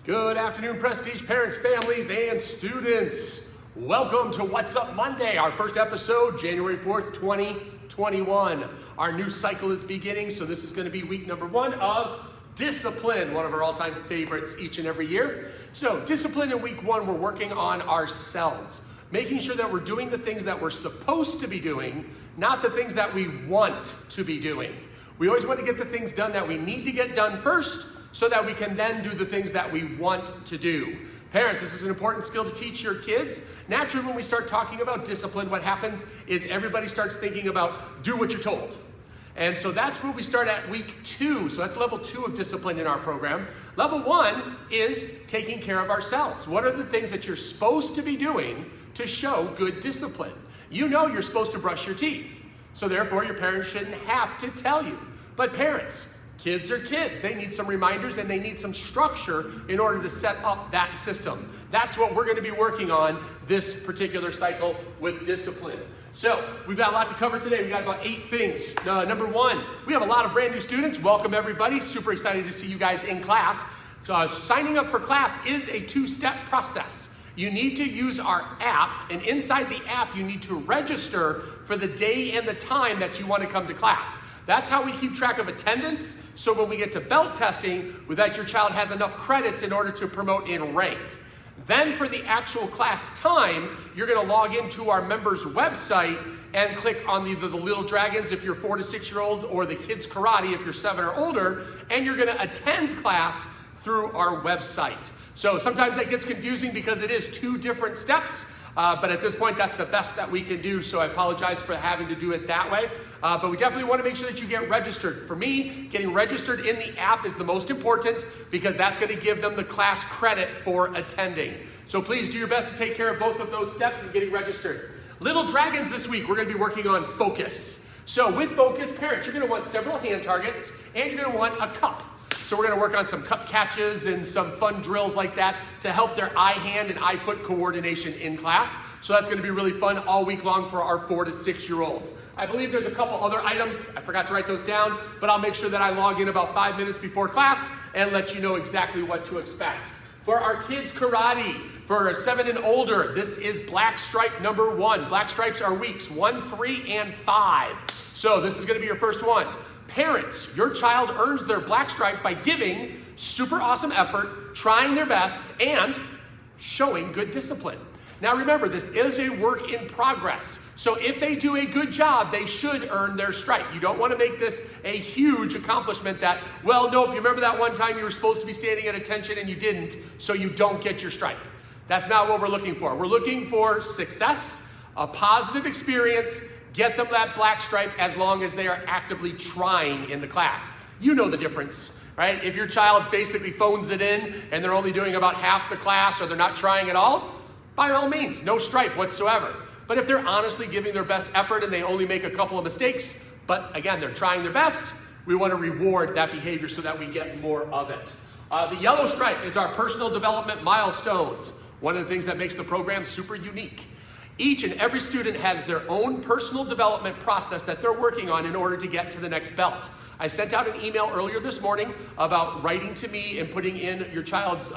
Good afternoon, Prestige parents, families, and students. Welcome to What's Up Monday, our first episode, January 4th, 2021. Our new cycle is beginning, so this is going to be week number 1 of discipline, one of our all-time favorites each and every year. So discipline in week 1, we're working on ourselves, making sure that we're doing the things that we're supposed to be doing, not the things that we want to be doing. We always want to get the things done that we need to get done first, so that we can then do the things that we want to do. Parents, this is an important skill to teach your kids. Naturally, when we start talking about discipline, what happens is everybody starts thinking about do what you're told. And so that's where we start at week 2. So that's level 2 of discipline in our program. Level 1 is taking care of ourselves. What are the things that you're supposed to be doing to show good discipline? You know you're supposed to brush your teeth. So therefore, your parents shouldn't have to tell you. But parents, kids are kids. They need some reminders and they need some structure in order to set up that system. That's what we're going to be working on this particular cycle with discipline. So we've got a lot to cover today. We've got about 8 things. Number 1, we have a lot of brand new students. Welcome everybody. Super excited to see you guys in class. Signing up for class is a 2-step process. You need to use our app, and inside the app you need to register for the day and the time that you want to come to class. That's how we keep track of attendance, so when we get to belt testing, that your child has enough credits in order to promote in rank. Then for the actual class time, you're going to log into our members' website and click on either the Little Dragons if you're 4 to 6 year old or the Kids Karate if you're 7 or older, and you're going to attend class through our website. So sometimes that gets confusing because it is 2 different steps. But at this point, that's the best that we can do, so I apologize for having to do it that way. But we definitely want to make sure that you get registered. For me, getting registered in the app is the most important because that's going to give them the class credit for attending. So please do your best to take care of both of those steps and getting registered. Little Dragons this week, we're going to be working on focus. So with focus, parents, you're going to want several hand targets and you're going to want a cup. So we're going to work on some cup catches and some fun drills like that to help their eye-hand and eye-foot coordination in class. So that's going to be really fun all week long for our 4 to 6 year olds. I believe there's a couple other items. I forgot to write those down, but I'll make sure that I log in about 5 minutes before class and let you know exactly what to expect. For our Kids Karate, for 7 and older, this is Black Stripe number 1. Black Stripes are weeks 1, 3, and 5. So this is going to be your first one. Parents, your child earns their black stripe by giving super awesome effort, trying their best, and showing good discipline. Now remember, this is a work in progress. So if they do a good job, they should earn their stripe. You don't want to make this a huge accomplishment that, well, nope, you remember that one time you were supposed to be standing at attention and you didn't, so you don't get your stripe. That's not what we're looking for. We're looking for success, a positive experience. Get them that black stripe as long as they are actively trying in the class. You know the difference, right? If your child basically phones it in and they're only doing about half the class or they're not trying at all, by all means, no stripe whatsoever. But if they're honestly giving their best effort and they only make a couple of mistakes, but again, they're trying their best, we want to reward that behavior so that we get more of it. The yellow stripe is our personal development milestones. One of the things that makes the program super unique. Each and every student has their own personal development process that they're working on in order to get to the next belt. I sent out an email earlier this morning about writing to me and putting in your child's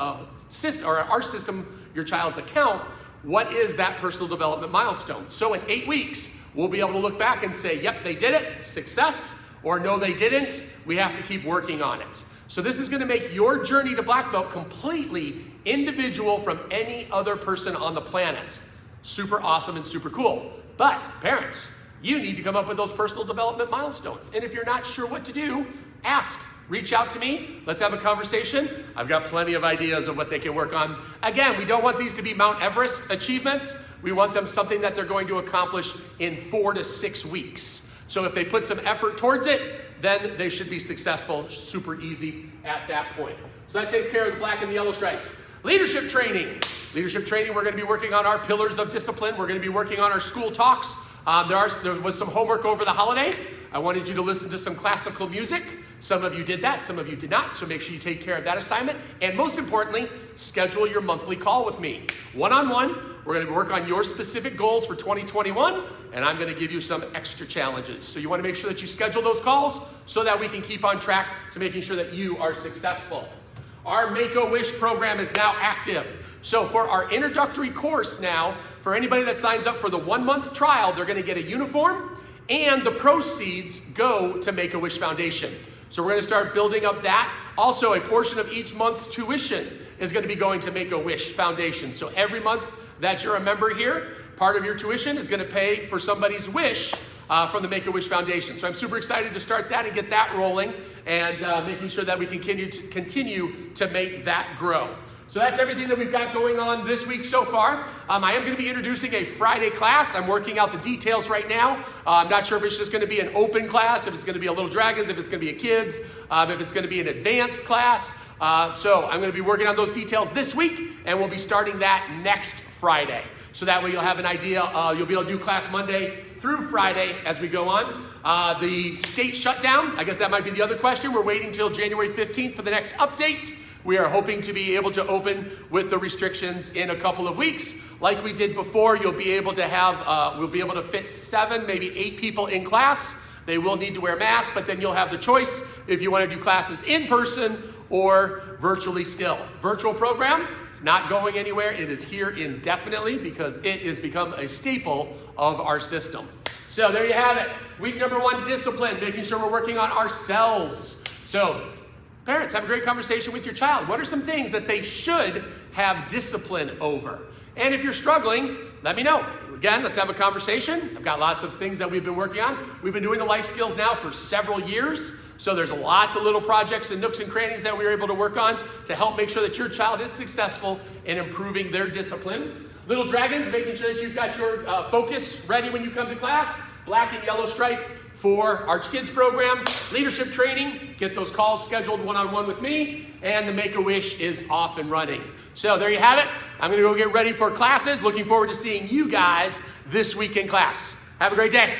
system, or our system, your child's account. What is that personal development milestone? So in 8 weeks, we'll be able to look back and say, yep, they did it, success, or no, they didn't, we have to keep working on it. So this is going to make your journey to black belt completely individual from any other person on the planet. Super awesome and super cool. But parents, you need to come up with those personal development milestones. And if you're not sure what to do, ask. Reach out to me. Let's have a conversation. I've got plenty of ideas of what they can work on. Again, we don't want these to be Mount Everest achievements. We want them something that they're going to accomplish in 4 to 6 weeks. So if they put some effort towards it, then they should be successful, super easy at that point. So that takes care of the black and the yellow stripes. Leadership training. Leadership training, we're going to be working on our pillars of discipline. We're going to be working on our school talks. There was some homework over the holiday. I wanted you to listen to some classical music. Some of you did that, some of you did not, so make sure you take care of that assignment. And most importantly, schedule your monthly call with me. One-on-one, we're going to work on your specific goals for 2021, and I'm going to give you some extra challenges. So you want to make sure that you schedule those calls so that we can keep on track to making sure that you are successful. our Make-A-Wish program is now active. So for our introductory course now, for anybody that signs up for the 1-month trial, they're gonna get a uniform, and the proceeds go to Make-A-Wish Foundation. So we're gonna start building up that. Also, a portion of each month's tuition is gonna be going to Make-A-Wish Foundation. So every month that you're a member here, part of your tuition is gonna pay for somebody's wish from the Make-A-Wish Foundation. So I'm super excited to start that and get that rolling and making sure that we can continue to make that grow. So that's everything that we've got going on this week so far. I am going to be introducing a Friday class. I'm working out the details right now. I'm not sure if it's just going to be an open class, if it's going to be a Little Dragons, if it's going to be a kids, if it's going to be an advanced class. So I'm going to be working on those details this week, and we'll be starting that next Friday. So that way you'll have an idea. You'll be able to do class Monday through Friday as we go on. The state shutdown, I guess that might be the other question. We're waiting till January 15th for the next update. We are hoping to be able to open with the restrictions in a couple of weeks. Like we did before, you'll be able to have, we'll be able to fit 7, maybe 8 people in class. They will need to wear masks, but then you'll have the choice if you want to do classes in person or virtually still. Virtual program is not going anywhere. It is here indefinitely because it has become a staple of our system. So there you have it. Week number 1, discipline, making sure we're working on ourselves. So parents, have a great conversation with your child. What are some things that they should have discipline over? And if you're struggling, let me know. Again, let's have a conversation. I've got lots of things that we've been working on. We've been doing the life skills now for several years. So there's lots of little projects and nooks and crannies that we were able to work on to help make sure that your child is successful in improving their discipline. Little Dragons, making sure that you've got your focus ready when you come to class. Black and yellow stripe for our kids program. Leadership training, get those calls scheduled one-on-one with me. And the Make-A-Wish is off and running. So there you have it. I'm gonna go get ready for classes. Looking forward to seeing you guys this week in class. Have a great day.